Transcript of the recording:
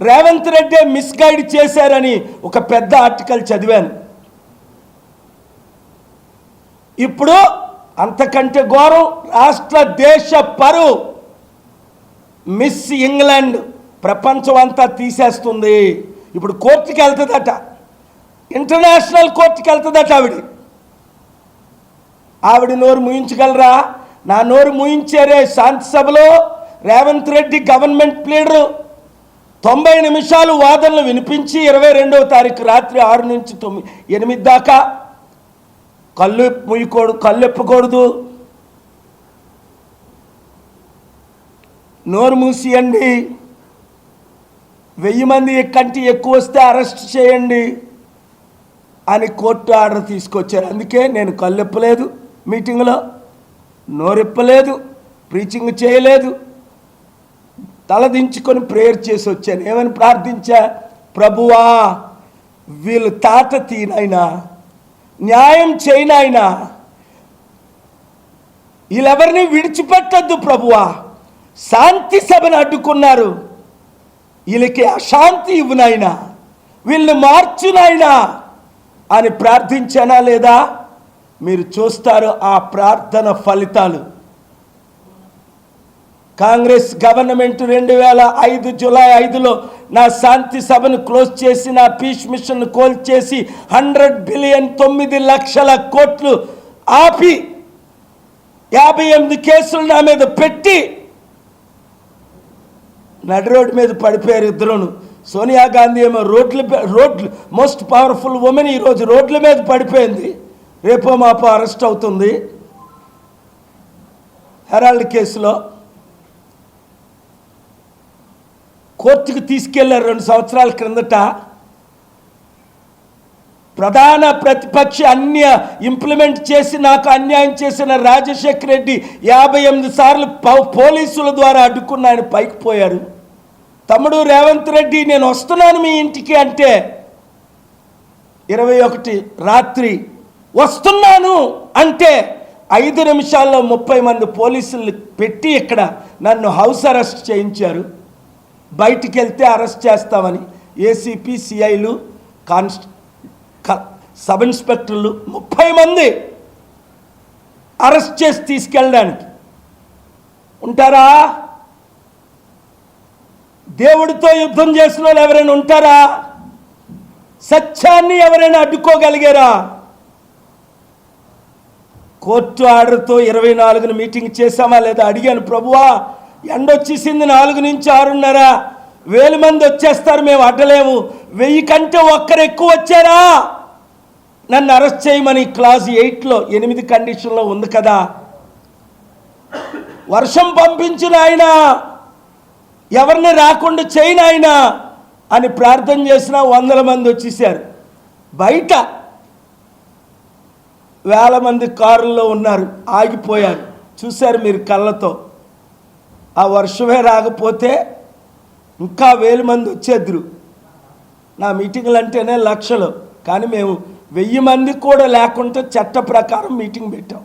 Revanth Reddy misguide చేశారని ఒక పెద్ద ఆర్టికల్ చదివాను. ఇప్పుడు అంతకంటే ఘోరం, రాష్ట్ర దేశ పరువు మిస్ ఇంగ్లాండ్ ప్రపంచం అంతా తీసేస్తుంది. ఇప్పుడు కోర్టుకి వెళ్తుందట, ఇంటర్నేషనల్ కోర్టుకి వెళ్తుందట. ఆవిడ నోరు ముయించగలరా? నా నోరు ముయించారే శాంతి సభలో. రేవంత్ రెడ్డి గవర్నమెంట్ లీడరు 90 నిమిషాలు వాదనలు వినిపించి 22వ తారీఖు రాత్రి 6 నుంచి 8 దాకా కళ్ళెప్పకూడదు, నోరు మూసియండి, 1000 మంది కంటే ఎక్కువ వస్తే అరెస్ట్ చేయండి అని కోర్టు ఆర్డర్ తీసుకొచ్చారు. అందుకే నేను కళ్ళెప్పలేదు, మీటింగ్లో నోరెప్పలేదు, ప్రీచింగ్ చేయలేదు, తలదించుకొని ప్రేయర్ చేసి వచ్చాను. ఏమని ప్రార్థించా? ప్రభువా, వీళ్ళు తాట తీనైనా, న్యాయం చేయనైనా, వీళ్ళెవరిని విడిచిపెట్టద్దు ప్రభువా. శాంతి సభను అడ్డుకున్నారు, వీళ్ళకి అశాంతి ఇవ్వనైనా, వీళ్ళని మార్చునైనా అని ప్రార్థించానా లేదా? మీరు చూస్తారు ఆ ప్రార్థన ఫలితాలు. కాంగ్రెస్ గవర్నమెంట్ 2005 జూలై 5లో నా శాంతి సభను క్లోజ్ చేసి, నా పీస్ మిషన్ కోల్ చేసి 100 బిలియన్ 9 లక్షల కోట్లు ఆపి 58 కేసులు నా మీద పెట్టి నడి రోడ్డు మీద పడిపోయారు ఇద్దరును. సోనియా గాంధీ ఏమో రోడ్లు మోస్ట్ పవర్ఫుల్ ఉమెన్ ఈరోజు రోడ్ల మీద పడిపోయింది, రేపో మాపో అరెస్ట్ అవుతుంది హెరాల్డ్ కేసులో. కోర్టుకు తీసుకెళ్లారు 2 సంవత్సరాల క్రిందట. ప్రధాన ప్రతిపక్ష ఇంప్లిమెంట్ చేసి నాకు అన్యాయం చేసిన రాజశేఖర్ రెడ్డి 58 సార్లు పోలీసుల ద్వారా అడ్డుకున్న ఆయన పైకి పోయారు. తమ్ముడు రేవంత్ రెడ్డి, నేను వస్తున్నాను మీ ఇంటికి అంటే 21 రాత్రి వస్తున్నాను అంటే 5 నిమిషాల్లో 30 మంది పోలీసులు పెట్టి ఇక్కడ నన్ను హౌస్ అరెస్ట్ చేయించారు. బయటికి వెళ్తే అరెస్ట్ చేస్తామని ఏసీపీ, సిఐలు, సబ్ ఇన్స్పెక్టర్లు 30 మంది అరెస్ట్ చేసి తీసుకెళ్ళడానికి ఉంటారా? దేవుడితో యుద్ధం చేసిన వాళ్ళు ఎవరైనా ఉంటారా? సత్యాన్ని ఎవరైనా అడ్డుకోగలిగారా? కోర్టు ఆర్డర్తో 24న మీటింగ్ చేసామా లేదా అడిగాను. ప్రభువా, ఎండొచ్చేసింది 4 నుంచి 6:30, 1000 మంది వచ్చేస్తారు, మేము అడ్డలేము. 1000 కంటే ఒక్కరు ఎక్కువ వచ్చారా నన్ను అరెస్ట్ చేయమని క్లాజ్ 8లో 8 కండిషన్లో ఉంది కదా. వర్షం పంపించిన ఆయన, ఎవరిని రాకుండా చేయని ఆయన అని ప్రార్థన చేసిన 100 మంది వచ్చేసారు. బయట 1000 మంది కారుల్లో ఉన్నారు, ఆగిపోయారు. చూశారు మీరు కళ్ళతో. ఆ వర్షమే రాకపోతే ఇంకా 1000 మంది వచ్చేద్దరు. నా మీటింగ్లు అంటేనే లక్షలు, కానీ మేము 1000 మంది కూడా లేకుండా చట్ట ప్రకారం మీటింగ్ పెట్టాం.